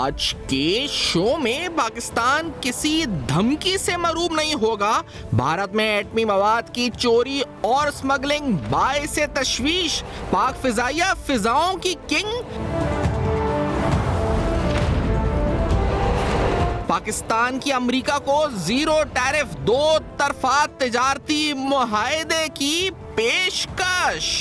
आज के शो में पाकिस्तान किसी धमकी से महरूम नहीं होगा। भारत में एटमी मवाद की चोरी और स्मगलिंग बाइसे तशवीश, पाक फिजाइया फिजाओं की किंग। पाकिस्तान की अमेरिका को जीरो टैरिफ दो तरफा तिजारती मुआहदे की पेशकश।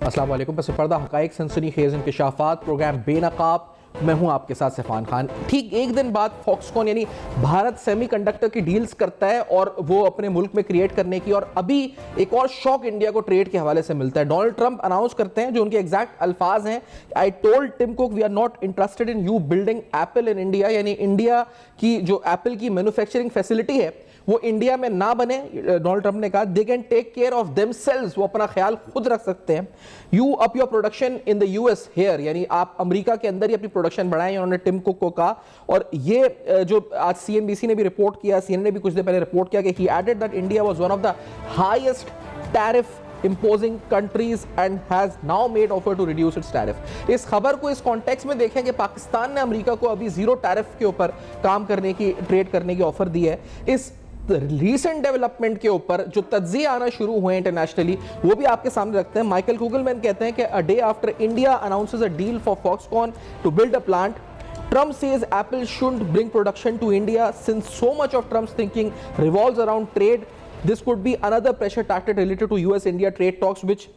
अस्सलाम वालेकुम। पस पर्दा हकाइक सनसनीखेज इंकशाफात प्रोग्राम बेनकाब। मैं हूं आपके साथ सिफान खान। ठीक एक दिन बाद फॉक्सकॉन यानी भारत सेमीकंडक्टर की डील्स करता है और वो अपने मुल्क में क्रिएट करने की, और अभी एक और शॉक इंडिया को ट्रेड के हवाले से मिलता है। डोनाल्ड ट्रंप अनाउंस करते हैं, जो उनके एग्जैक्ट अल्फाज हैं, I told Tim Cook we are not interested in you building Apple in India. यानी इंडिया की जो एप्पल की मैन्युफैक्चरिंग फैसिलिटी है वो इंडिया में ना बने। डोनाल्ड ट्रंप ने कहा they can take care of themselves, वो अपना ख्याल खुद रख सकते हैं। You up your production in the US here, यानी आप अमेरिका के अंदर ही अपनी प्रोडक्शन बढ़ाएं, उन्होंने टिम कुक को कहा। और ये जो आज सीएनबीसी ने भी रिपोर्ट किया, सीएनएन ने भी कुछ देर पहले रिपोर्ट किया कि he added that India was one of the highest tariff imposing countries and has now made offer to reduce its tariff। इस खबर को इस कॉन्टेक्स्ट में देखें कि पाकिस्तान ने अमेरिका को अभी जीरो टैरिफ के ऊपर काम करने की, ट्रेड करने की ऑफर दी है। इस रीसेंट डेवलपमेंट के ऊपर जो तज्जिए आना शुरू हुए इंटरनेशनली वो भी आपके सामने रखते हैं। माइकल कुगलमैन कहते हैं कि a day after India announces a deal for Foxconn to build a plant, Trump says Apple shouldn't bring production to India since so much of Trump's thinking revolves around trade. This could be another pressure tactic related to US-India trade talks, which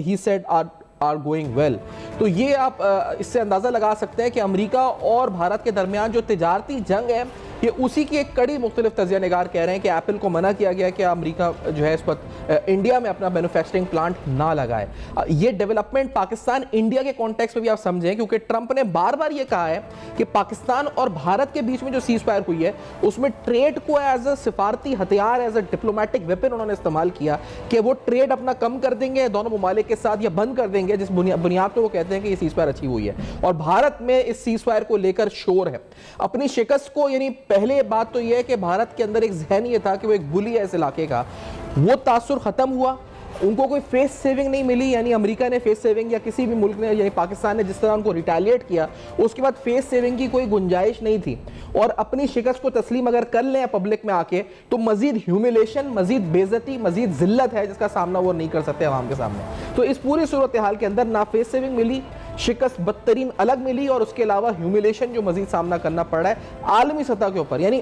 he said are going well। तो ये आप इससे अंदाज़ा लगा सकते हैं कि America और भारत के दरमियान जो तिजारती जंग है ये उसी की एक कड़ी। मुख्तलिफ तजिया निगार कह रहे हैं कि एप्पल को मना किया गया कि अमेरिका जो है इस वक्त इंडिया में अपना मैन्युफैक्चरिंग प्लांट ना लगाए। ये डेवलपमेंट पाकिस्तान इंडिया के कॉन्टेक्स्ट में भी आप समझें, क्योंकि ट्रंप ने बार बार ये कहा है कि पाकिस्तान और भारत के बीच में जो सीज फायर हुई है उसमें ट्रेड को एज अ सिफारती हथियार, एज अ डिप्लोमेटिक वेपन उन्होंने इस्तेमाल किया कि वो ट्रेड अपना कम कर देंगे दोनों ममालिक के साथ या बंद कर देंगे, जिस बुनियाद पर वो कहते हैं कि ये सीज फायर अचीव हुई है। और भारत में इस सीज फायर को लेकर शोर है। अपनी शिकस्त को, यानी पहले बात तो यह है कि भारत के अंदर एक जहन ये था कि वो एक बुली है इस इलाके का, वो तासुर खत्म हुआ। उनको कोई फेस सेविंग नहीं मिली, यानी अमेरिका ने फेस सेविंग या किसी भी मुल्क ने, यानी पाकिस्तान ने जिस तरह उनको रिटेलिएट किया उसके बाद फेस सेविंग की कोई गुंजाइश नहीं थी। और अपनी शिकस्त को तस्लीम अगर कर लें पब्लिक में आके तो मजीद ह्यूमिलेशन, मजीद बेइज्जती, मजीद जिल्लत है जिसका सामना वो नहीं कर सकते आवाम के सामने। तो इस पूरी सूरत हाल के अंदर ना फेस सेविंग मिली, शिकस्त बदतरीन अलग मिली, और उसके अलावा ह्यूमिलेशन जो मजीद सामना करना पड़ रहा है आलमी सतह के ऊपर। यानी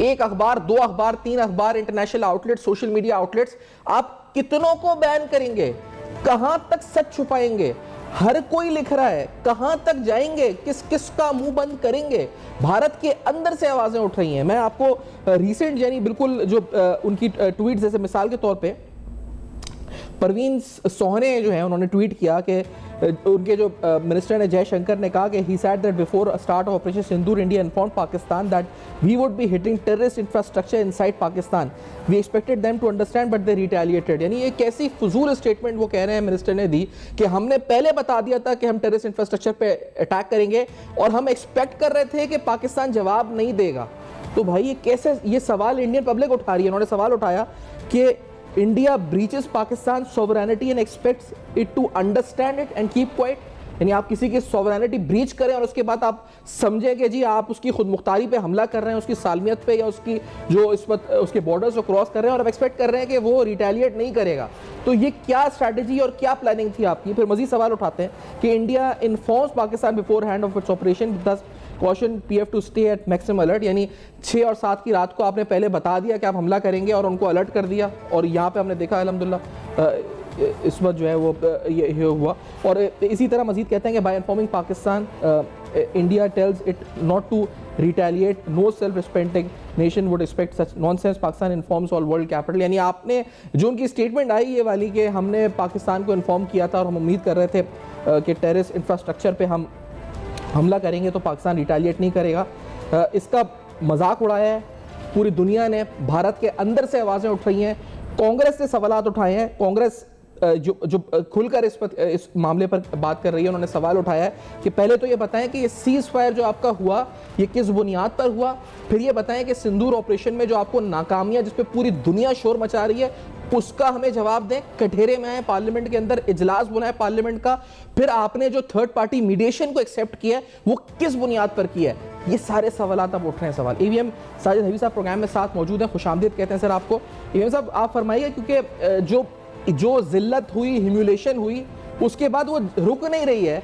एक अखबार, दो अखबार, तीन अखबार, international outlets, social media outlets, आप कितनों को बैन करेंगे? कहां तक सच छुपाएंगे? हर कोई लिख रहा है, कहां तक जाएंगे? किस किस का मुंह बंद करेंगे? भारत के अंदर से आवाजें उठ रही हैं। मैं आपको रिसेंट यानी बिल्कुल जो उनकी ट्वीट, जैसे मिसाल के तौर पे परवीन सोहने जो है उन्होंने ट्वीट किया कि उनके जो मिनिस्टर ने जयशंकर ने कहा कि he said that before start of operation Sindoor India informed Pakistan that we would be hitting terrorist infrastructure inside Pakistan, we expected them to understand but they retaliated. यानी ये कैसी फजूल स्टेटमेंट वो कह रहे हैं मिनिस्टर ने दी कि हमने पहले बता दिया था कि हम टेररिस्ट इंफ्रास्ट्रक्चर पे अटैक करेंगे और हम एक्सपेक्ट कर रहे थे कि पाकिस्तान जवाब नहीं देगा। तो भाई ये कैसे, ये सवाल इंडियन पब्लिक उठा रही है। उन्होंने सवाल उठाया कि India breaches Pakistan sovereignty and expects it to understand it and keep quiet. यानी आप किसी की सोवरेनिटी ब्रीच करें और उसके बाद आप समझें कि जी आप उसकी खुद मुख्तारी पे हमला कर रहे हैं, उसकी सालमियत पे, या उसकी जो इस वक्त उसके बॉर्डर्स को क्रॉस कर रहे हैं, और आप एक्सपेक्ट कर रहे हैं कि वो रिटेलिएट नहीं करेगा। तो ये क्या स्ट्रैटेजी और क्या प्लानिंग थी आपकी? फिर मजीद सवाल उठाते हैं कि India informs Pakistan beforehand of its operation thus caution PF to stay at maximum alert. यानी 6 और 7 की रात को आपने पहले बता दिया कि आप हमला करेंगे और उनको अलर्ट कर दिया, और यहाँ पे हमने देखा अल्हम्दुलिल्लाह इस वक्त जो है वो ये हुआ। और इसी तरह मजीद कहते हैं कि by informing Pakistan India tells it not to retaliate, no self respecting nation would expect such nonsense, Pakistan informs all world capital. यानी आपने जो उनकी स्टेटमेंट आई ये वाली कि हमने पाकिस्तान को इन्फॉर्म किया था और हम उम्मीद कर रहे थे कि टेररिस्ट इंफ्रास्ट्रक्चर पे हम हमला करेंगे तो पाकिस्तान रिटेलिएट नहीं करेगा, इसका मजाक उड़ाया है पूरी दुनिया ने। भारत के अंदर से आवाज़ें उठ रही हैं, कांग्रेस ने सवालात उठाए हैं। कांग्रेस जो खुलकर इस मामले पर बात कर रही है, उन्होंने सवाल उठाया है कि पहले तो ये बताएं कि ये सीज फायर जो आपका हुआ ये किस बुनियाद पर हुआ, फिर ये बताएं कि सिंदूर ऑपरेशन में जो आपको नाकामियां जिस पे पूरी दुनिया शोर मचा रही है उसका हमें जवाब दें। कठेरे में आए, पार्लियामेंट के अंदर इजलास बुलाए पार्लियामेंट का, फिर आपने जो थर्ड पार्टी मीडिएशन को एक्सेप्ट किया है वो किस बुनियाद पर किया है। ये सारे सवाल अब उठ रहे हैं। सवाल ईवीएम साजिद हबीब साहब प्रोग्राम में साथ मौजूद हैं, खुशामदीद कहते हैं सर आपको। ईवीएम साहब आप फरमाइए, क्योंकि जो जिल्लत हुई, ह्यूमिलेशन हुई, उसके बाद वो रुक नहीं रही है।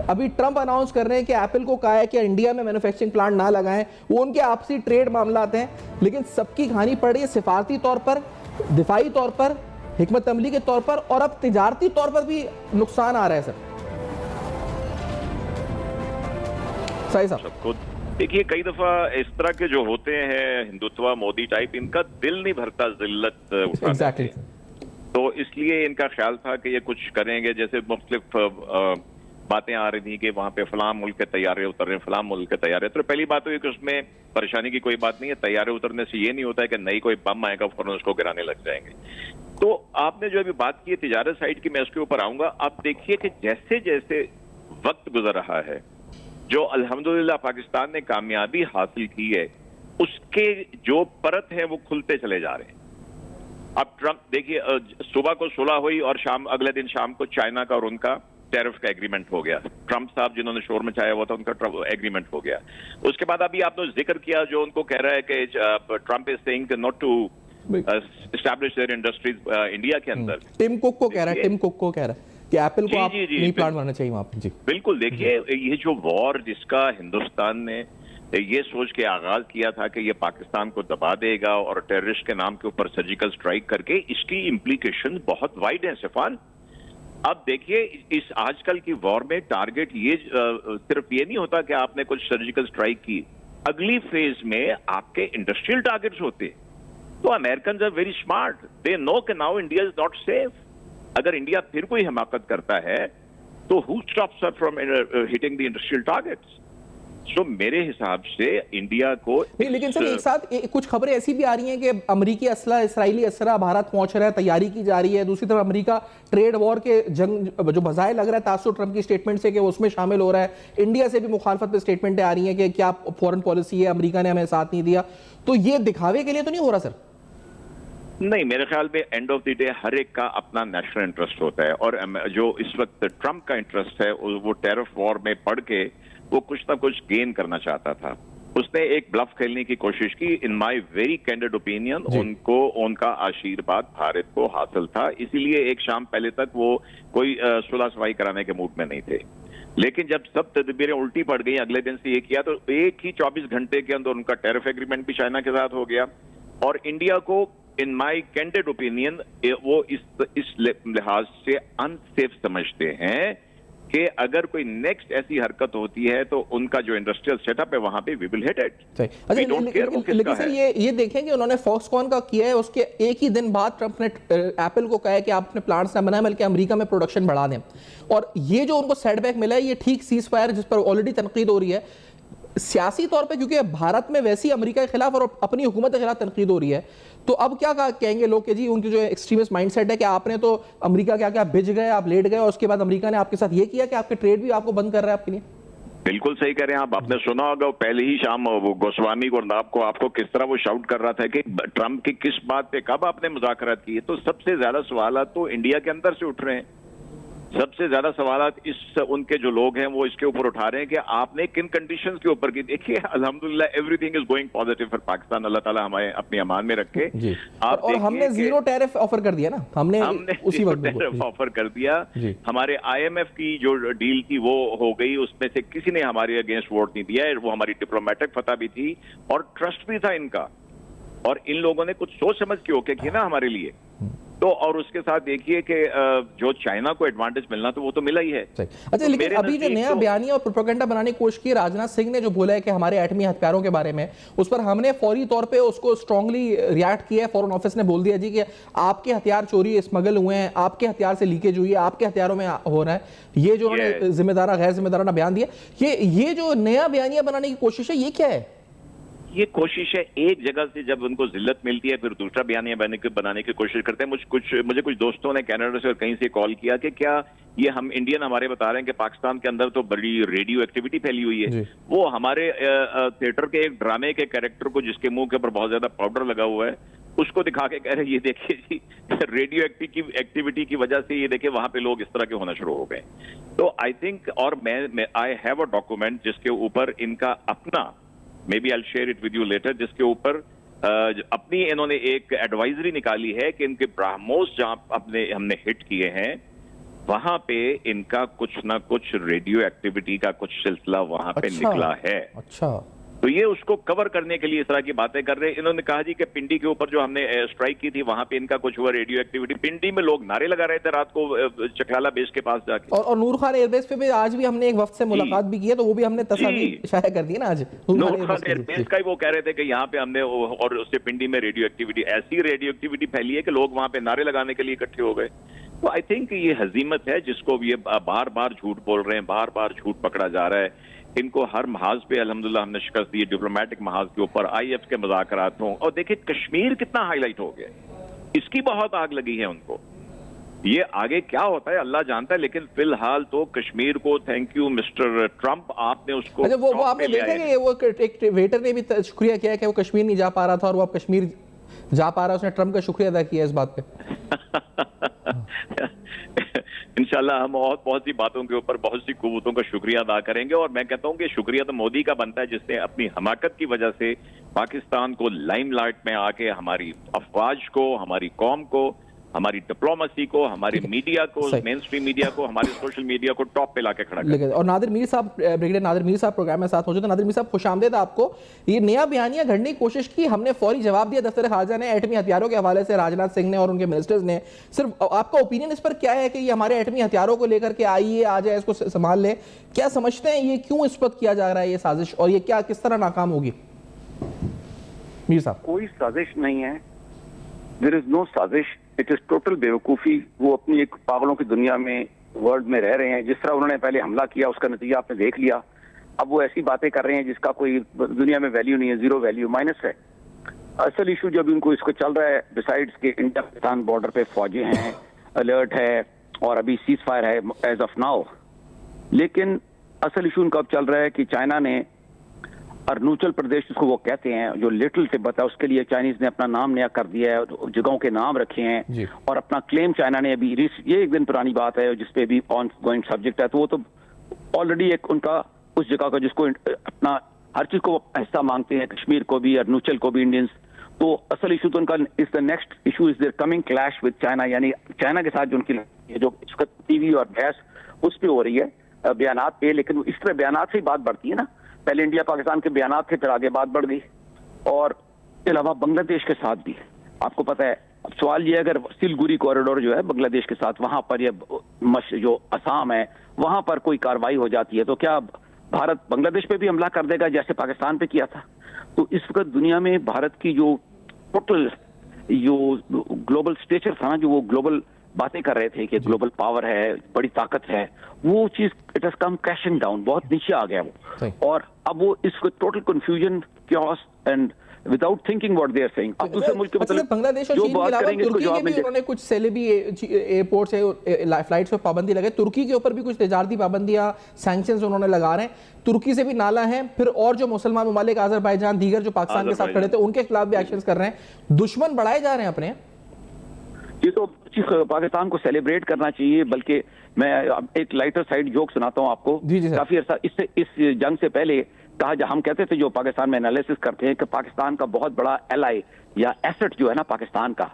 अभी ट्रंप अनाउंस कर रहे हैं कि एप्पल को कहा है कि इंडिया में मैन्युफैक्चरिंग प्लांट ना लगाएं, वो उनके आपसी ट्रेड मामलात हैं, लेकिन सबकी कहानी पड़ रही है सिफारती तौर पर, दिफाई तौर पर, हिकमत अमली के तौर पर, और अब तिजारती तौर पर भी नुकसान आ रहा है सर। सही साहब, देखिए कई दफा इस तरह के जो होते हैं हिंदुत्व मोदी टाइप, इनका दिल नहीं भरता जिल्लत उठाने Exactly. से। तो इसलिए इनका ख्याल था कि ये कुछ करेंगे। जैसे मुख्तलिफ बातें आ रही थी कि वहां पे फलां मुल्क के तैयारे उतर रहे हैं, फलां मुल्क के तैयारे। तो पहली बात तो ये कि उसमें परेशानी की कोई बात नहीं है। तैयारे उतरने से ये नहीं होता है कि नई कोई बम आएगा फौरन उसको गिराने लग जाएंगे। तो आपने जो अभी बात की है तिजारत साइड की, मैं उसके ऊपर आऊंगा। आप देखिए कि जैसे जैसे वक्त गुजर रहा है, जो अल्हम्दुलिल्लाह पाकिस्तान ने कामयाबी हासिल की है, उसके जो परत है वो खुलते चले जा रहे हैं। अब ट्रंप देखिए, सुबह को सुलह हुई और अगले दिन शाम को चाइना का और उनका टैरिफ का एग्रीमेंट हो गया। ट्रंप साहब जिन्होंने शोर मचाया हुआ था उनका एग्रीमेंट हो गया। उसके बाद अभी आपने जिक्र किया जो उनको कह रहा है कि Trump is saying not to establish their industries India के अंदर। टिम कुक को कह रहा है, टिम कुक को कह रहा है कि एप्पल को आप नहीं प्लांट बनाना चाहिए वहां पे। जी बिल्कुल। देखिए ये जो वॉर जिसका हिंदुस्तान ने ये सोच के आगाज किया था कि ये पाकिस्तान को दबा देगा और टेररिस्ट के नाम के ऊपर सर्जिकल स्ट्राइक करके, इसकी इम्प्लीकेशन बहुत वाइड है सिफान। अब देखिए इस आजकल की वॉर में टारगेट ये सिर्फ ये नहीं होता कि आपने कुछ सर्जिकल स्ट्राइक की, अगली फेज में आपके इंडस्ट्रियल टारगेट्स होते। तो American are very smart, they know कि now India is not safe. अगर इंडिया फिर कोई हिमाकत करता है तो who stops us from hitting the industrial targets. So मेरे हिसाब से इंडिया को नहीं, लेकिन सर एक साथ कुछ खबरें ऐसी भी आ रही हैं कि अमेरिकी असला, इसराइली असला भारत पहुंच रहा है, तैयारी की जा रही है। दूसरी तरफ अमेरिका ट्रेड वॉर के जंग जो बजाय लग रहा है तासुर ट्रंप की स्टेटमेंट से कि वो उसमें शामिल हो रहा है। इंडिया से भी मुखालफत पे स्टेटमेंटें आ रही हैं कि क्या फॉरेन पॉलिसी है, अमेरिका ने हमें साथ नहीं दिया। तो ये दिखावे के लिए तो नहीं हो रहा सर? नहीं, मेरे ख्याल में एंड ऑफ द डे हर एक का अपना नेशनल इंटरेस्ट होता है, और जो इस वक्त ट्रंप का इंटरेस्ट है वो टैरिफ वॉर में पड़ के वो कुछ ना कुछ गेन करना चाहता था। उसने एक ब्लफ खेलने की कोशिश की। In my very candid opinion उनको उनका आशीर्वाद भारत को हासिल था, इसीलिए एक शाम पहले तक वो कोई सुलह सफाई कराने के मूड में नहीं थे। लेकिन जब सब तदबीरें उल्टी पड़ गई, अगले दिन से ये किया, तो एक ही 24 घंटे के अंदर उनका टैरिफ एग्रीमेंट भी चाइना के साथ हो गया। और इंडिया को इन माय कैंडिड ओपिनियन वो इस लिहाज से अनसेफ समझते हैं कि अगर कोई नेक्स्ट ऐसी हरकत होती है तो उनका जो इंडस्ट्रियल सेटअप है वहां पे वी विल हिट इट। अच्छा, लेकिन सर ये देखें कि उन्होंने फॉक्सकॉन का किया है, उसके एक ही दिन बाद ट्रंप ने एप्पल को कहा है कि आप अपने प्लांट्स ना बनाएं बल्कि अमेरिका में प्रोडक्शन बढ़ा दें। और ये जो उनको सेटबैक मिला है, ये ठीक सीज फायर जिस पर ऑलरेडी तनकीद हो रही है सियासी तौर पे, क्योंकि भारत में वैसी अमेरिका के खिलाफ और अपनी हुकूमत के खिलाफ तनकीद हो रही है, तो अब क्या कहेंगे लोग कि जी उनकी जो एक्सट्रीमिस्ट माइंडसेट है कि आपने तो अमेरिका क्या क्या भिज गए, आप लेट गए, और उसके बाद अमेरिका ने आपके साथ ये किया कि आपके ट्रेड भी आपको बंद कर रहा है आपके लिए। बिल्कुल सही कह रहे हैं आप। आपने सुना होगा पहले ही शाम वो गोस्वामी गुरनाब को आपको किस तरह वो शाउट कर रहा था कि ट्रंप की किस बात पे कब आपने मुज़ाकरात किए। तो सबसे ज्यादा सवालात तो इंडिया के अंदर से उठ रहे हैं। सबसे ज्यादा सवालात इस उनके जो लोग हैं वो इसके ऊपर उठा रहे हैं कि आपने किन कंडीशंस के ऊपर की। देखिए अल्हम्दुलिल्लाह everything is going positive for Pakistan, अल्लाह ताला हमें अपनी अमान में रखे। आप और हमने जीरो टैरिफ ऑफर कर दिया ना, हमने उसी वक्त टैरिफ ऑफर कर दिया। हमारे IMF की जो डील थी वो हो गई, उसमें से किसी ने हमारे अगेंस्ट वोट नहीं दिया, वो हमारी डिप्लोमेटिक फतह भी थी और ट्रस्ट भी था इनका, और इन लोगों ने कुछ सोच समझ के ओके किया ना हमारे लिए। तो और उसके साथ देखिए कि जो चाइना को एडवांटेज मिलना तो वो तो मिला ही है। अच्छा, तो लेकिन अभी जो नया बयानिया और प्रोपेगेंडा बनाने की कोशिश की राजनाथ सिंह ने, जो बोला है कि हमारे एटमी हथियारों के बारे में, उस पर हमने फौरी तौर पे उसको स्ट्रांगली रिएक्ट किया है। फॉरेन ऑफिस ने बोल दिया जी कि आपके हथियार चोरी स्मगल हुए हैं, आपके हथियार से लीकेज हुई है, आपके हथियारों में हो रहा है। ये जो उन्होंने जिम्मेदारा गैर जिम्मेदाराना बयान दिया, ये जो नया बयानिया बनाने की कोशिश है, ये क्या है? ये कोशिश है, एक जगह से जब उनको जिल्लत मिलती है फिर दूसरा बयानिया बनाने की कोशिश करते हैं। मुझे कुछ दोस्तों ने कनाडा से और कहीं से कॉल किया कि क्या ये हम इंडियन हमारे बता रहे हैं कि पाकिस्तान के अंदर तो बड़ी रेडियो एक्टिविटी फैली हुई है। वो हमारे थिएटर के एक ड्रामे के कैरेक्टर को जिसके मुंह के ऊपर बहुत ज्यादा पाउडर लगा हुआ है उसको दिखा के कह रहे ये देखिए जी रेडियो एक्टिविटी की वजह से ये देखिए वहां पे लोग इस तरह के होना शुरू हो गए। तो आई थिंक, और मैं आई हैव अ डॉक्यूमेंट जिसके ऊपर इनका अपना, maybe I share it with you later, जिसके ऊपर अपनी इन्होंने एक एडवाइजरी निकाली है कि इनके ब्राह्मोस जहां हमने हिट किए हैं वहां पे इनका कुछ ना कुछ रेडियो एक्टिविटी का कुछ सिलसिला वहां पे निकला है। अच्छा, तो ये उसको कवर करने के लिए इस तरह की बातें कर रहे हैं। इन्होंने कहा जी कि पिंडी के ऊपर जो हमने स्ट्राइक की थी वहां पे इनका कुछ हुआ रेडियो एक्टिविटी। पिंडी में लोग नारे लगा रहे थे रात को चकलाला बेस के पास जाके। और नूर खान एयरबेस पे भी आज भी हमने एक वक्त से मुलाकात भी की है, तो वो भी हमने तस्वीर शाया कर दी है ना आज। नूर खान एयरबेस का ही वो कह रहे थे कि यहाँ पे हमने, और उससे पिंडी में रेडियो एक्टिविटी, ऐसी रेडियो एक्टिविटी फैली है कि लोग वहां पे नारे लगाने के लिए इकट्ठे हो गए। तो आई थिंक ये हजीमत है जिसको ये बार बार झूठ बोल रहे हैं, बार बार झूठ पकड़ा जा रहा है। इनको हर महाज पे अल्हम्दुलिल्लाह हमने शिकस्त दी, डिप्लोमेटिक महाज के ऊपर, IF के मुज़ाकरात हों। और देखिए कश्मीर कितना हाईलाइट हो गया, इसकी बहुत आग लगी है उनको। ये आगे क्या होता है अल्लाह जानता है, लेकिन फिलहाल तो कश्मीर को, थैंक यू मिस्टर ट्रंप, आपने उसको। अच्छा, वो आपने देखा कि वो एक वेटर ने भी शुक्रिया किया कि वो कश्मीर नहीं जा पा रहा था और वो अब कश्मीर जा पा रहा है, उसने ट्रंप का शुक्रिया अदा किया इस बात पे। इंशाल्लाह हम और बहुत सी बातों के ऊपर बहुत सी कुव्वतों का शुक्रिया अदा करेंगे। और मैं कहता हूं कि शुक्रिया तो मोदी का बनता है जिसने अपनी हमाकत की वजह से पाकिस्तान को लाइमलाइट में आके हमारी अफवाज को, हमारी कौम को, हमारी डिप्लोमेसी को, हमारे मीडिया को, मेन स्ट्रीम मीडिया को, हमारे सोशल मीडिया को टॉप पे लाके खड़ा किया। और नादिर मीर साहब, ब्रिगेडियर नादिर मीर साहब प्रोग्राम में साथ मौजूद हैं। नादिर मीर साहब खुशामदीद आपको। ये नया बयानिया घड़ने की कोशिश की, हमने फौरी जवाब दिया दफ्तर खारजा ने एटमी हथियारों के हवाले से, राजनाथ सिंह ने और उनके मिनिस्टर्स ने। सिर्फ आपका ओपिनियन इस पर क्या है कि ये हमारे एटमी हथियारों को लेकर के आइए, आ जाए, इसको संभाल ले, क्या समझते हैं ये क्यों इस वक्त किया जा रहा है ये साजिश, और ये क्या किस तरह नाकाम होगी? मीर साहब, कोई साजिश नहीं है, देयर इज नो साजिश, इट इज टोटल बेवकूफ़ी। वो अपनी एक पागलों की दुनिया में, वर्ल्ड में रह रहे हैं। जिस तरह उन्होंने पहले हमला किया उसका नतीजा आपने देख लिया। अब वो ऐसी बातें कर रहे हैं जिसका कोई दुनिया में वैल्यू नहीं है, जीरो वैल्यू, माइनस है। असल इशू जब उनको इसको चल रहा है, बिसाइड्स के इंडिया पाकिस्तान बॉर्डर पे फौजें हैं, अलर्ट है और अभी सीज फायर है एज ऑफ नाउ, लेकिन असल इशू उनका अब चल रहा है कि चाइना ने अरुणाचल प्रदेश, जिसको वो कहते हैं, जो लिटिल तिब्बत है, उसके लिए चाइनीज ने अपना नाम नया कर दिया है, जगहों के नाम रखे हैं और अपना क्लेम चाइना ने अभी, ये एक दिन पुरानी बात है जिसपे भी ऑन गोइंग सब्जेक्ट है, तो वो तो ऑलरेडी एक उनका उस जगह का जिसको अपना हर चीज को हिस्सा मांगते हैं, कश्मीर को भी, अरुणाचल को भी इंडियंस। तो असल इशू तो उनका is the next issue is their coming clash with China, यानी चाइना के साथ जो उनकी जो इसका टीवी और बहस उस पर हो रही है बयानात पे। लेकिन इस तरह बयानात से ही बात बढ़ती है ना, पहले इंडिया पाकिस्तान के बयानात थे, फिर आगे बात बढ़ गई। और इसके अलावा बांग्लादेश के साथ भी आपको पता है, अब सवाल ये, अगर सिलगुरी कॉरिडोर जो है बांग्लादेश के साथ, वहां पर ये जो असम है वहां पर कोई कार्रवाई हो जाती है तो क्या भारत बांग्लादेश पे भी हमला कर देगा जैसे पाकिस्तान पे किया था? तो इस वक्त दुनिया में भारत की जो टोटल जो ग्लोबल स्टेचर था ना, जो वो ग्लोबल बातें कर रहे थे कि ग्लोबल पावर है, बड़ी ताकत है, वो चीज it has come crashing down, बहुत नीचे आ गया वो। और अब वो इस total confusion, chaos and without thinking what they are saying. अब दूसरे मुल्क के मतलब बांग्लादेश और चीन के अलावा तुर्की के भी उन्होंने कुछ सेलेबी एयरपोर्ट से फ्लाइट्स पे पाबंदी लगे, तुर्की के ऊपर भी कुछ तजारती पाबंदियां, सैंक्शंस उन्होंने लगा रहे हैं। तुर्की से भी नाला है, फिर और जो मुसलमान ममालिक, अजरबैजान, दीगर जो पाकिस्तान के साथ खड़े थे, उनके खिलाफ भी एक्शंस कर रहे हैं। दुश्मन बढ़ाए जा रहे हैं अपने। ये तो पाकिस्तान को सेलिब्रेट करना चाहिए, बल्कि मैं एक लाइटर साइड जोक सुनाता हूँ आपको। काफी अर्सा इससे, इस जंग से पहले कहा, हम कहते थे जो पाकिस्तान में एनालिसिस करते हैं कि पाकिस्तान का बहुत बड़ा एलाई या एसेट जो है ना पाकिस्तान का,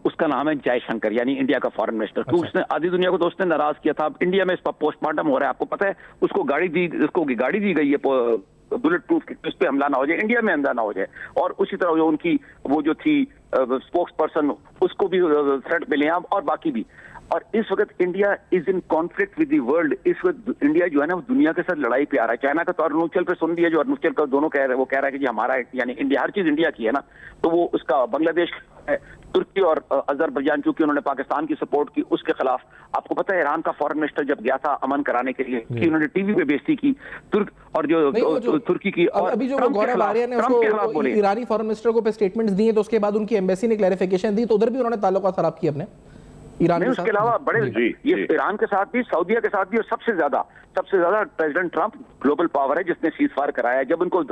उसका नाम है जयशंकर, यानी इंडिया का फॉरेन मिनिस्टर। क्योंकि उसने आधी दुनिया को दोस्त ने नाराज किया था। अब इंडिया में इस पर पोस्टमार्टम हो रहा है, आपको पता है, उसको गाड़ी दी गई है बुलेट प्रूफ की, उस पर हमला ना हो जाए, इंडिया में हमला ना हो जाए। और उसी तरह जो उनकी वो जो थी स्पोक्स पर्सन, उसको भी थ्रेट मिले हैं और बाकी भी। और इस वक्त India is in conflict with the world. इस वक्त इंडिया जो है ना वो दुनिया के साथ लड़ाई पे आ रहा है। चाइना का तो अरुणाचल पे सुन लिया, जो अरुणाचल का दोनों कह रहे हैं, वो कह रहा है कि जी हमारा, यानी इंडिया, हर चीज इंडिया की है ना, तो वो उसका बांग्लादेश है तुर्की और अजरबैजान, क्योंकि उन्होंने पाकिस्तान की सपोर्ट की उसके खिलाफ। आपको पता है ईरान का फॉरेन मिनिस्टर जब गया था अमन कराने के लिए कि उन्होंने टीवी पे बेइज्जती की तुर्क और जो तुर्की की। और अभी जो गौरव आर्य ने उसको ईरानी फॉरेन मिनिस्टर को पे स्टेटमेंट्स दिए तो उसके बाद उनकी एम्बेसी ने क्लैरिफिकेशन दी, तो उधर भी उन्होंने ताल्लुकात खराब किए अपने ईरान के साथ। उसके अलावा बड़े ये ईरान के साथ भी, सऊदीया के साथ भी, और सबसे ज्यादा प्रेसिडेंट ट्रंप ग्लोबल पावर है जिसने सीज फायर कराया है। जब उनको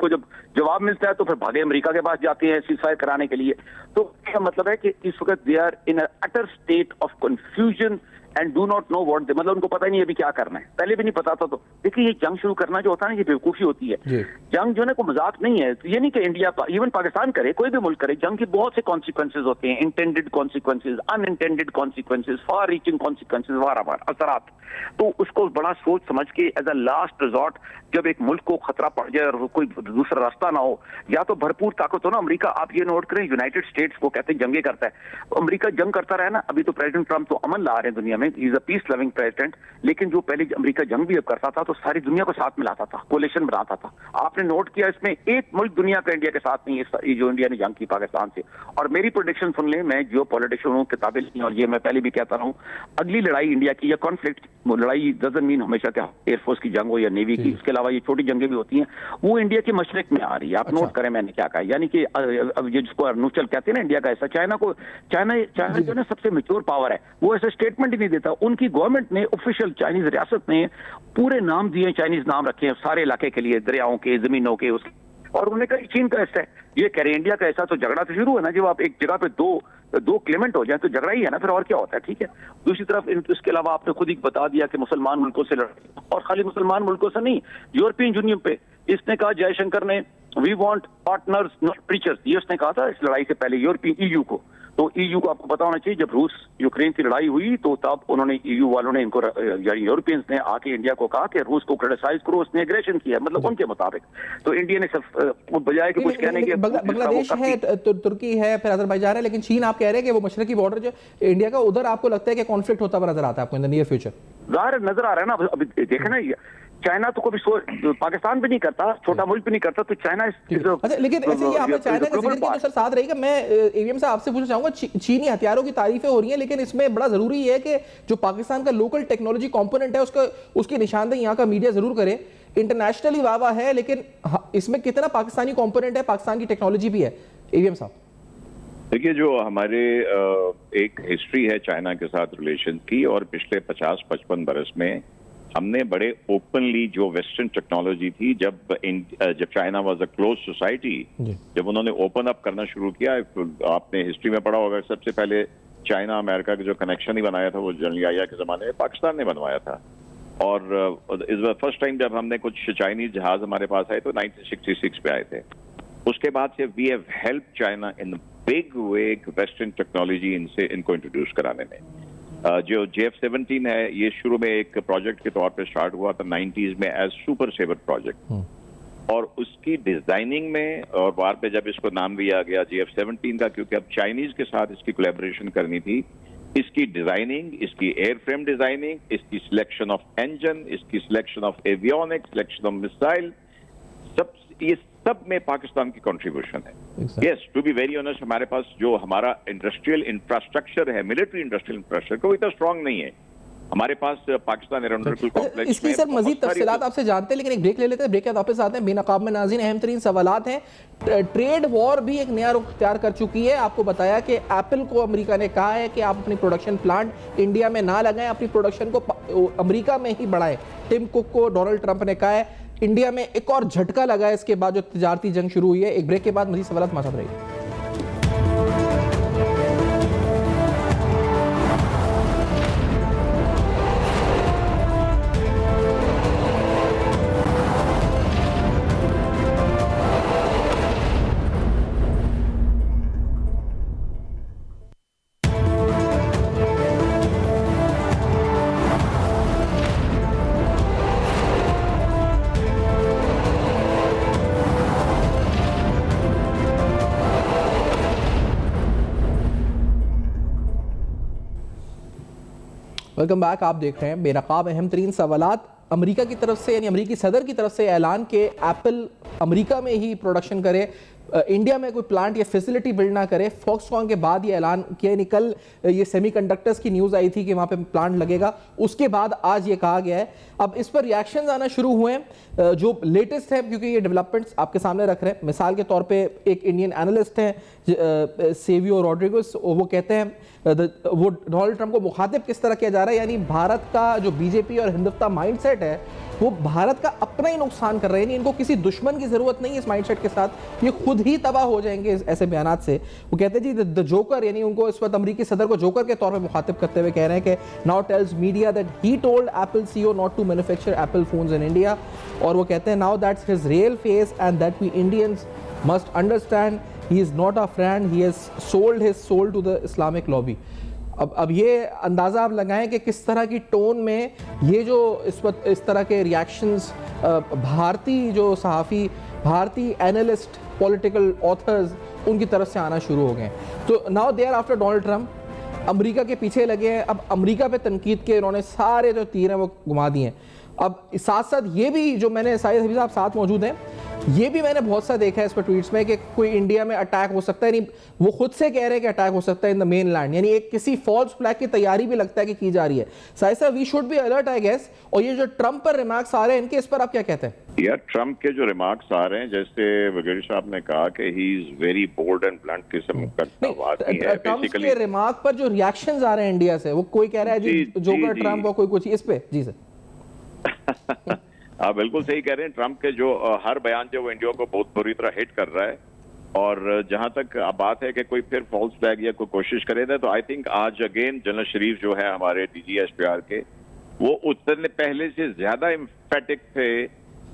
जब जवाब मिलता है तो फिर भागे अमेरिका के पास जाते हैं सीज फायर कराने के लिए। तो इसका मतलब है कि इस वक्त they are in utter state of confusion and do not know what, मतलब उनको पता ही नहीं अभी क्या करना है, पहले भी नहीं पता था। तो देखिए ये जंग शुरू करना जो होता है ना, ये बेवकूफी होती है। जंग जो है कोई मजाक नहीं है। तो ये नहीं कि इंडिया इवन पाकिस्तान करे, कोई भी मुल्क करे, जंग के बहुत से कॉन्सिक्वेंसेज होते हैं, intended consequences, unintended consequences, far reaching consequences, वार असरात। तो उसको बड़ा सोच समझ के एज अ लास्ट रिजॉर्ट, जब एक मुल्क को खतरा पड़ जाए और कोई दूसरा रास्ता ना हो, या तो भरपूर ताकत हो ना। अमेरिका, आप ये नोट करें, यूनाइटेड स्टेट्स को कहते हैं जंगे करता है, अमेरिका जंग करता रहा ना। अभी तो प्रेसिडेंट ट्रंप तो अमन ला रहे हैं दुनिया में, is a peace loving president, लेकिन जो पहले अमेरिका जंग भी अब करता था तो सारी दुनिया को साथ मिलाता था, कोलिशन बनाता था। आपने नोट किया इसमें एक मुल्क दुनिया का इंडिया के साथ नहीं है, जो इंडिया ने जंग की पाकिस्तान से। और मेरी प्रोडिक्शन सुन लें, मैं जियो पॉलिटिशियन हूँ, किताबें लिखी, और ये मैं पहले भी कहता हूँ, अगली लड़ाई इंडिया की या कॉन्फ्लिक्ट, लड़ाई डजंट मीन हमेशा क्या एयरफोर्स की जंग हो या नेवी की, उसके अलावा ये छोटी जंगें भी होती हैं, वो इंडिया के मशरक में आ रही है। आप नोट करें मैंने क्या कहा, यानी कि अब ये जिसको अरुणाचल कहते हैं ना इंडिया का ऐसा, चाइना जो है सबसे मैच्योर पावर है, वो ऐसा स्टेटमेंट ही नहीं देता। उनकी गवर्नमेंट ने, ऑफिशियल चाइनीज रियासत ने पूरे नाम दिए, चाइनीज नाम रखे हैं सारे इलाके के लिए, दरियाओं के, जमीनों के, उसके। और उन्होंने कहा चीन का ऐसा है, ये कह रहे इंडिया का ऐसा। तो झगड़ा तो शुरू है ना, जब आप एक जगह पे दो क्लेमेंट हो जाए तो झगड़ा ही है ना, फिर और क्या होता है, ठीक है। दूसरी तरफ इसके अलावा आपने खुद ही बता दिया कि मुसलमान मुल्कों से लड़ाई, और खाली मुसलमान मुल्कों से नहीं, यूरोपियन यूनियन पे इसने कहा, जयशंकर ने, we want partners not preachers, ये उसने कहा था इस लड़ाई से पहले यूरोपियन ईयू को। तो ईयू को आपको पता होना चाहिए, जब रूस यूक्रेन की लड़ाई हुई तो तब उन्होंने, ईयू वालों ने इनको, यूरोपियंस ने आके इंडिया को कहा कि रूस को क्रिटिसाइज करो, उसने एग्रेशन किया, मतलब उनके मुताबिक। तो इंडिया ने सब बजाय कि कुछ कहने के, बांग्लादेश है, तुर्की है, फिर अजरबैजान है, लेकिन चीन आप कह रहे हैं कि वो मशरकी बॉर्डर जो इंडिया का, उधर आपको लगता है कि कॉन्फ्लिक्ट होता हुआ नजर आता है आपको इन द नियर फ्यूचर? जाहिर नजर आ रहा है ना, अभी देखे ना, चाइना तो कभी पाकिस्तान भी नहीं करता, छोटा मुल्क भी नहीं करता, तो चाइना। अच्छा, लेकिन ऐसे ही आपने चाइना का जिक्र किया तो सर साथ रहेगा, मैं एवीएम साहब आपसे पूछना चाहूंगा, चीनी हथियारों की तारीफें हो रही हैं, लेकिन इसमें बड़ा जरूरी है कि जो पाकिस्तान का लोकल टेक्नोलॉजी कंपोनेंट है उसकी निशानदेही यहाँ का मीडिया जरूर करे। इंटरनेशनली वाह है, लेकिन इसमें कितना पाकिस्तानी कंपोनेंट है, पाकिस्तान की टेक्नोलॉजी भी है, एवीएम साहब? देखिए, जो हमारे एक हिस्ट्री है चाइना के साथ रिलेशन की, और पिछले 50-55 बरस में हमने बड़े ओपनली जो वेस्टर्न टेक्नोलॉजी थी, जब China was a close society, जब उन्होंने ओपन अप करना शुरू किया, आपने हिस्ट्री में पढ़ा होगा, सबसे पहले चाइना अमेरिका का जो कनेक्शन ही बनाया था वो जनरल याया के जमाने में पाकिस्तान ने बनवाया था। और इस फर्स्ट टाइम जब हमने कुछ चाइनीज जहाज हमारे पास आए तो 1966 पे आए थे। उसके बाद से we have help China in big way western technology इनको इंट्रोड्यूस कराने में। जो JF-17 है, ये शुरू में एक प्रोजेक्ट के तौर पे स्टार्ट हुआ था 90s में एज सुपर सेवर प्रोजेक्ट, और उसकी डिजाइनिंग में, और बाद में जब इसको नाम दिया गया JF-17 का, क्योंकि अब चाइनीज के साथ इसकी कोलैबोरेशन करनी थी, इसकी डिजाइनिंग, इसकी एयरफ्रेम डिजाइनिंग, इसकी सिलेक्शन ऑफ इंजन, इसकी selection of avionics, selection of missile, ये सब में पाकिस्तान की कंट्रीब्यूशन है। Yes, to be very honest, हमारे पास जो हमारा इंडस्ट्रियल इंफ्रास्ट्रक्चर है, मिलिट्री इंडस्ट्रियल इंफ्रास्ट्रक्चर, वो इतना स्ट्रांग नहीं है हमारे पास। पाकिस्तान एरोनॉटिकल कॉम्प्लेक्स इसकी सर मजीद तफसीलात आपसे जानते हैं, लेकिन एक ब्रेक ले लेते हैं। ब्रेक के बाद वापस आते हैं। बेनकाब में नाज़रीन, अहम तरीन सवालात हैं। ट्रेड वॉर भी एक नया रुख इख्तियार कर चुकी है। आपको बताया कि एप्पल को अमेरिका ने कहा है कि आप अपनी प्रोडक्शन प्लांट इंडिया में ना लगाएं, अपनी प्रोडक्शन को अमेरिका में ही बढ़ाएं। टिम कुक को डोनाल्ड ट्रंप ने कहा है। इंडिया में एक और झटका लगा है इसके बाद जो तिजारती जंग शुरू हुई है। एक ब्रेक के बाद मजीद सवालात हमारे साथ रहेंगे। Welcome back. आप देख रहे हैं बेनकाब अहम तरीन सवालात। अमेरिका की तरफ से, यानी अमेरिकी सदर की तरफ से ऐलान के एप्पल अमेरिका में ही प्रोडक्शन करे। इंडिया में कोई प्लांट या फैसिलिटी बिल्ड ना करे। फॉक्सकॉन के बाद ये ऐलान किया, नहीं कल ये सेमीकंडक्टर्स की न्यूज़ आई थी कि वहाँ पे प्लांट लगेगा, उसके बाद आज ये कहा गया है। अब इस पर रिएक्शंस आना शुरू हुए हैं जो लेटेस्ट है, क्योंकि ये डेवलपमेंट्स आपके सामने रख रहे हैं। मिसाल के तौर पे एक इंडियन एनालिस्ट हैं सेवियो रॉड्रिगोस, वो कहते हैं वो डोनाल्ड ट्रंप को मुखातिब किस तरह किया जा रहा है, यानी भारत का जो बीजेपी और हिंदुत्व माइंडसेट है वो भारत का अपना ही नुकसान कर रहे हैं, इनको किसी दुश्मन की जरूरत नहीं है इस माइंडसेट के साथ, ये खुद ही तबाह हो जाएंगे ऐसे बयानात से। वो कहते हैं जी द जोकर, यानी उनको इस वक्त अमेरिकी सदर को जोकर के तौर पे मुखातिब करते हुए कह रहे हैं कि now tells media that he told Apple CEO not to manufacture Apple phones in India. और वो कहते हैं now that's his real face and that we Indians must understand he is not a friend, he has sold his soul to the Islamic lobby. अब ये अंदाज़ा आप लगाएं कि किस तरह की टोन में ये जो इस तरह के रिएक्शंस भारतीय जो सहाफ़ी, भारतीय एनालिस्ट, पॉलिटिकल ऑथर्स, उनकी तरफ से आना शुरू हो गए। तो now they are after Donald Trump, America के पीछे लगे हैं। अब अमेरिका पे तनकीद के इन्होंने सारे जो तीर हैं वो घुमा दिए हैं। अब साथ साथ ये भी जो मैंने साहिद हबीब साहब साथ मौजूद हैं, ये भी मैंने बहुत सा देखा है इस पर ट्वीट्स में कि कोई इंडिया में अटैक हो सकता है, नहीं वो खुद से कह रहे हैं कि अटैक हो सकता है इन द मेन लैंड, यानी एक किसी फॉल्स फ्लैग की तैयारी भी लगता है कि की जा रही है। Sahid sahab we should be alert I guess. और ये जो ट्रंप पर रिमार्क्स आ रहे हैं इनके, इस पर आप क्या कहते हैं? यार ट्रंप के जो रिमार्क्स आ रहे हैं, जैसे वजीर साहब ने कहा कि he is very bold and blunt किस्म का आदमी है। ट्रंप के रिमार्क पर जो रिएक्शंस आ रहे हैं इंडिया से, वो कोई कह रहा है जी जोकर ट्रंप और कोई कुछ, इस पे जी सर। आप बिल्कुल सही कह रहे हैं। ट्रंप के जो हर बयान जो वो इंडिया को बहुत बुरी तरह हिट कर रहा है। और जहां तक बात है कि कोई फिर फॉल्स फ्लैग या कोई कोशिश करेगा, तो आई थिंक आज अगेन जनरल शरीफ जो है हमारे डीजी एसपीआर के, वो उतने पहले से ज्यादा इम्फेटिक थे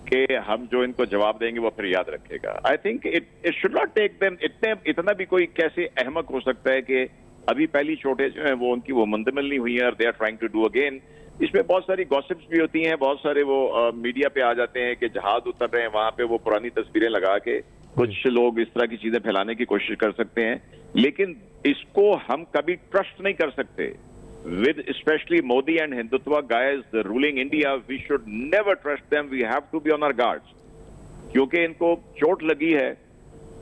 कि हम जो इनको जवाब देंगे वो फिर याद रखेगा। I think it should not take them इतना भी कोई कैसे अहमक हो सकता है कि अभी पहली चोटें जो है वो उनकी वो मुंतमिल नहीं हुई है और they are trying to do again. इसमें बहुत सारी गॉसिप्स भी होती हैं, बहुत सारे वो मीडिया पे आ जाते हैं कि जहाज उतर रहे हैं, वहां पे वो पुरानी तस्वीरें लगा के कुछ लोग इस तरह की चीजें फैलाने की कोशिश कर सकते हैं। लेकिन इसको हम कभी ट्रस्ट नहीं कर सकते with specially Modi and Hindutva guys ruling India. We should never trust them, we have to be on our guards, क्योंकि इनको चोट लगी है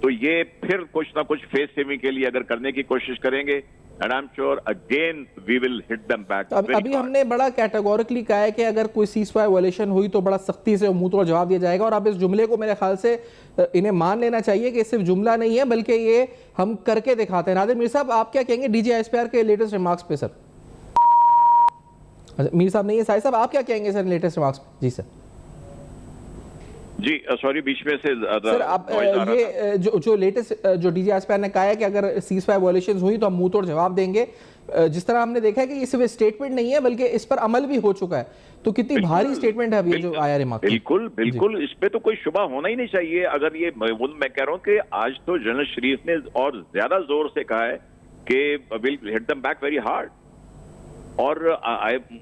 तो ये फिर कुछ ना कुछ फेस सेविंग के लिए अगर करने की कोशिश करेंगे, and I'm sure again we will hit them back. अभी हमने बड़ा कैटेगोरिकली कहा है कि अगर कोई सीज़फायर वायलेशन हुई तो बड़ा सख्ती से मुंह तोड़ जवाब दिया जाएगा। और अब इस जुमले को मेरे ख्याल से इन्हें मान लेना चाहिए कि सिर्फ जुमला नहीं है बल्कि ये हम करके दिखाते हैं। नादिर मीर साहब आप क्या कहेंगे डीजी एसपीआर के लेटेस्ट रिमार्क्स पे? सर मीर साहब नहीं है, साहिद साहब आप क्या कहेंगे सर लेटेस्ट रिमार्क्स पे? जी सर। जी सॉरी बीच में से सर आप ये जो लेटेस्ट जो डीजी एसपीआर ने कहा है कि अगर सीज़फायर वायलेशंस हुई तो हम मुंह तोड़ जवाब देंगे, जिस तरह हमने देखा है कि ये सिर्फ स्टेटमेंट नहीं है बल्कि इस पर अमल भी हो चुका है, तो कितनी भारी स्टेटमेंट है अभी जो आया रिमार्क? बिल्कुल इस पे तो कोई शुबा होना ही नहीं चाहिए। अगर ये मैं कह रहा हूँ कि आज तो जनरल शरीफ ने और ज्यादा जोर से कहा है कि will hit them back very hard. और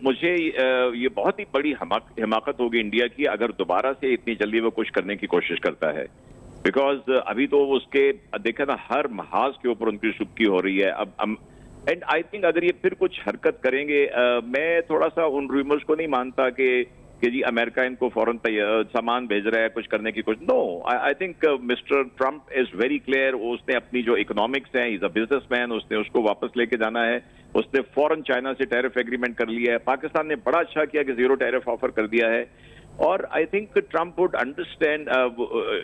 मुझे ये बहुत ही बड़ी हिमाकत होगी इंडिया की अगर दोबारा से इतनी जल्दी वो कुछ करने की कोशिश करता है, बिकॉज अभी तो उसके देखा ना हर महाज के ऊपर उनकी शुक्की हो रही है। अब एंड आई थिंक अगर ये फिर कुछ हरकत करेंगे, मैं थोड़ा सा उन रूमर्स को नहीं मानता कि जी अमेरिका इनको फौरन सामान भेज रहा है कुछ करने की कोशिश। No, I think mister Trump is very clear. उसने अपनी जो इकोनॉमिक्स है, इज अ बिजनेसमैन, उसने उसको वापस लेके जाना है। उसने फौरन चाइना से टैरिफ एग्रीमेंट कर लिया है। पाकिस्तान ने बड़ा अच्छा किया कि जीरो टैरिफ ऑफर कर दिया है। और I think Trump would understand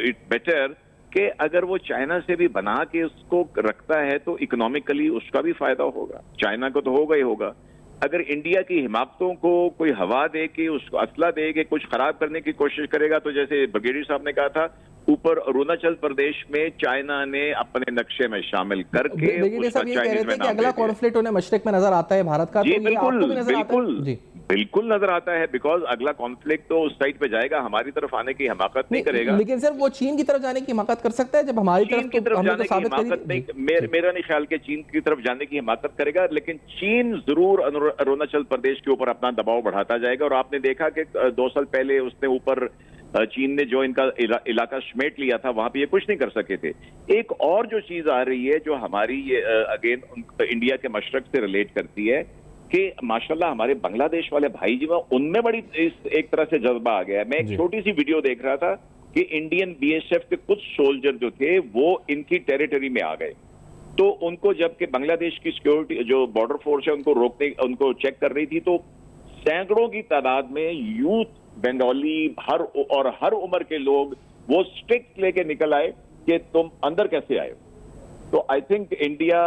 it better कि अगर वो चाइना से भी बना के उसको रखता है तो इकोनॉमिकली उसका भी फायदा होगा, चाइना को तो होगा ही होगा। अगर इंडिया की हिमाकतों को कोई हवा दे के उसको असला दे के कुछ खराब करने की कोशिश करेगा, तो जैसे ब्रिगेडियर साहब ने कहा था ऊपर अरुणाचल प्रदेश में चाइना ने अपने नक्शे में शामिल करके अगला कॉन्फ्लिक्ट उन्हें मशरिक में नजर आता है भारत का, जी बिल्कुल नजर आता है, बिकॉज अगला कॉन्फ्लिक्ट तो उस साइड पे जाएगा, हमारी तरफ आने की हिमाकत नहीं करेगा। लेकिन सर वो चीन की तरफ जाने की हिमाकत कर सकता है जब हमारी तरफ की तरफ जाने की हिमाकत नहीं, मेरा नहीं ख्याल कि चीन की तरफ जाने की हिमाकत करेगा। लेकिन चीन जरूर अरुणाचल प्रदेश के ऊपर अपना दबाव बढ़ाता जाएगा। और आपने देखा कि 2 साल पहले उसने ऊपर चीन ने जो इनका इलाका समेट लिया था, वहां पे ये कुछ नहीं कर सके थे। एक और जो चीज आ रही है जो हमारी अगेन इंडिया के मशरक से रिलेट करती है कि माशाल्लाह हमारे बांग्लादेश वाले भाई जी में उनमें बड़ी एक तरह से जज्बा आ गया है। मैं एक छोटी सी वीडियो देख रहा था कि इंडियन बीएसएफ के कुछ सोल्जर जो थे वो इनकी टेरिटरी में आ गए, तो उनको जबकि बांग्लादेश की सिक्योरिटी जो बॉर्डर फोर्स है उनको चेक कर रही थी, तो सैकड़ों की तादाद में यूथ बंगाली हर उम्र के लोग वो स्टिक लेके निकल आए कि तुम अंदर कैसे आए। तो आई थिंक इंडिया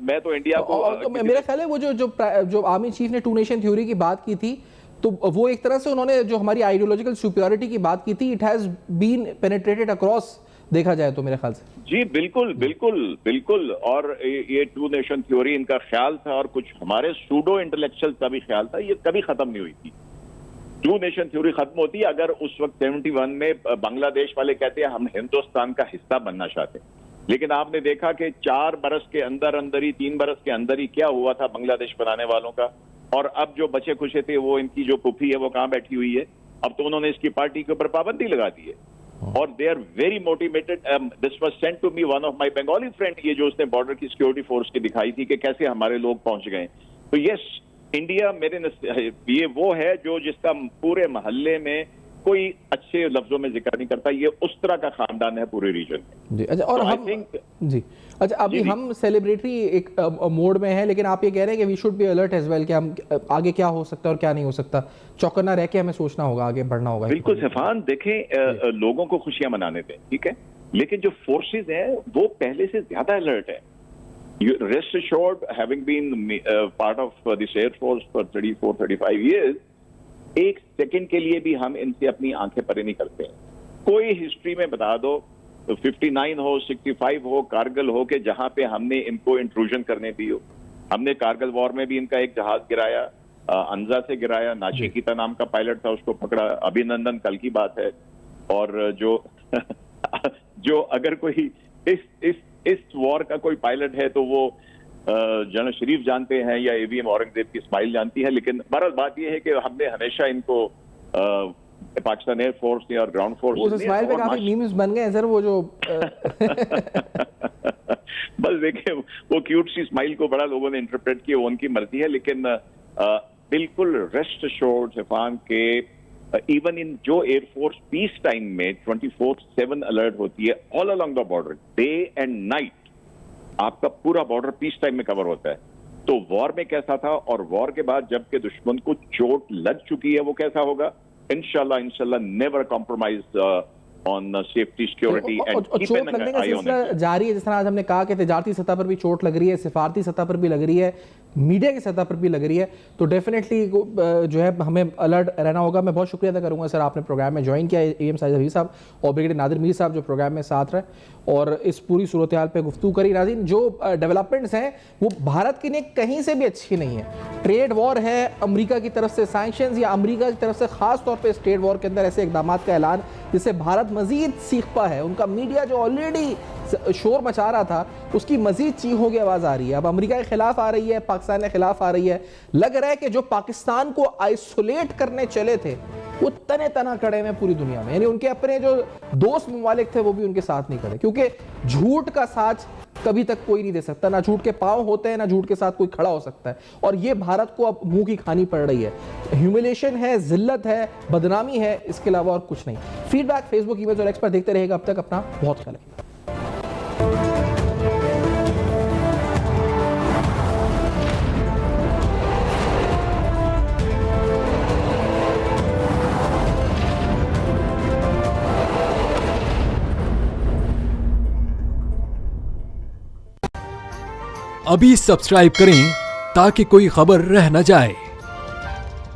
मैं तो इंडिया को मेरा ख्याल है वो जो आर्मी चीफ ने टू नेशन थ्योरी की बात की थी, तो वो एक तरह से उन्होंने जो हमारी आइडियोलॉजिकल सुपीरियरिटी की बात की थी, it has been penetrated across, देखा जाए तो मेरे ख्याल से। जी बिल्कुल बिल्कुल बिल्कुल। और ये टू नेशन थ्योरी इनका ख्याल था और कुछ हमारे सूडो इंटेलेक्चुअल का भी ख्याल था, ये कभी खत्म नहीं हुई थी। टू नेशन थ्योरी खत्म होती अगर उस वक्त 71 में बांग्लादेश वाले कहते हैं हम हिंदुस्तान का हिस्सा बनना चाहते हैं, लेकिन आपने देखा कि 4 बरस के अंदर अंदर ही 3 बरस के अंदर ही क्या हुआ था बांग्लादेश बनाने वालों का। और अब जो बचे खुचे थे वो इनकी जो पुफी है वो कहां बैठी हुई है, अब तो उन्होंने इसकी पार्टी के ऊपर पाबंदी लगा दी है और they are very motivated. This was sent to me one of my Bengali friend, ये जो उसने बॉर्डर की सिक्योरिटी फोर्स की दिखाई थी कि कैसे हमारे लोग पहुंच गए। तो यस, इंडिया ये वो है जो जिसका पूरे मोहल्ले में कोई अच्छे लफ्जों में जिक्र नहीं करता, ये उस तरह का खानदान है पूरे रीजन में जी। अच्छा, और तो हम जी अच्छा अभी हम सेलिब्रेटरी एक मोड में है, लेकिन आप ये कह रहे हैं कि we should be alert as well कि हम आगे क्या हो सकता है और क्या नहीं हो सकता, चौकन्ना रह के हमें सोचना होगा, आगे बढ़ना होगा। बिल्कुल सफान, देखें लोगों को खुशियां मनाने दें, ठीक है, लेकिन जो फोर्सेज हैं वो पहले से ज्यादा अलर्ट है। Rest assured, having been part of this air force for 34-35 years, एक सेकंड के लिए भी हम इनसे अपनी आंखें परे नहीं करते हैं। कोई हिस्ट्री में बता दो, 59 हो 65 हो कारगिल हो के जहां पे हमने इनको इंट्रूजन करने दी हो। हमने कारगिल वॉर में भी इनका एक जहाज गिराया, अंजा से गिराया, नाचिकीता नाम का पायलट था उसको पकड़ा, अभिनंदन कल की बात है। और जो अगर कोई इस वॉर का कोई पायलट है तो वो जनरल शरीफ जानते हैं या एवीएम औरंगजेब की स्माइल जानती है। लेकिन बहरहाल बात यह है कि हमने हमेशा इनको पाकिस्तान एयर फोर्स ने और ग्राउंड फोर्स उस स्माइल पे काफी मीम्स बन गए सर, वो जो बस देखिए वो क्यूट सी स्माइल को बड़ा लोगों ने इंटरप्रेट किया, वो उनकी मर्जी है। लेकिन बिल्कुल रेस्ट एश्योर्ड इरफान के इवन इन जो एयरफोर्स पीस टाइम में 24/7 अलर्ट होती है all along the border, day and night, आपका पूरा बॉर्डर पीस टाइम में कवर होता है। तो वॉर में कैसा था और वॉर के बाद जबकि दुश्मन को चोट लग चुकी है वो कैसा होगा, इंशाल्लाह never compromise on safety security and keep an I on it. जारी है, जिस तरह आज हमने कहा कि तिजारती सतह पर भी चोट लग रही है, सिफारती सतह पर भी लग रही है, मीडिया की सतह पर भी लग रही है, तो डेफिनेटली जो है हमें अलर्ट रहना होगा। मैं बहुत शुक्रिया अदा करूंगा सर, आपने प्रोग्राम में ज्वाइन किया, एएम साजिद हफीज साहब और ब्रिगेडियर नादिर मीर साहब जो प्रोग्राम में साथ रहे और इस पूरी सूरत हाल पे गुफ्तगू करी। नाज़रीन, जो डेवलपमेंट्स हैं वो भारत के लिए कहीं से भी अच्छी नहीं है। ट्रेड वॉर है, अमेरिका की तरफ से सैंक्शंस या अमेरिका की तरफ से खास तौर पे इस ट्रेड वॉर के अंदर ऐसे इकदाम का ऐलान जिससे भारत मजीद सीखता है। उनका मीडिया जो ऑलरेडी शोर मचा रहा था उसकी मजीद चीखों की आवाज़ आ रही है, अब अमेरिका के खिलाफ आ रही है, पाकिस्तान के खिलाफ आ रही है। लग रहा है कि जो पाकिस्तान को आइसोलेट करने चले थे वो तने तना खड़े में पूरी दुनिया में, यानी उनके अपने जो दोस्त ममालिक थे वो भी उनके साथ नहीं खड़े, क्योंकि झूठ का साथ कभी तक कोई नहीं दे सकता, ना झूठ के पांव होते हैं ना झूठ के साथ कोई खड़ा हो सकता है। और ये भारत को अब मुंह की खानी पड़ रही है, ह्यूमिलेशन है, जिल्लत है, बदनामी है, इसके अलावा और कुछ नहीं। फीडबैक फेसबुक, ईमेल और एक्स पर देखते रहेगा। अब तक अपना बहुत ख्याल रखिए। अभी सब्सक्राइब करें ताकि कोई खबर रह न जाए।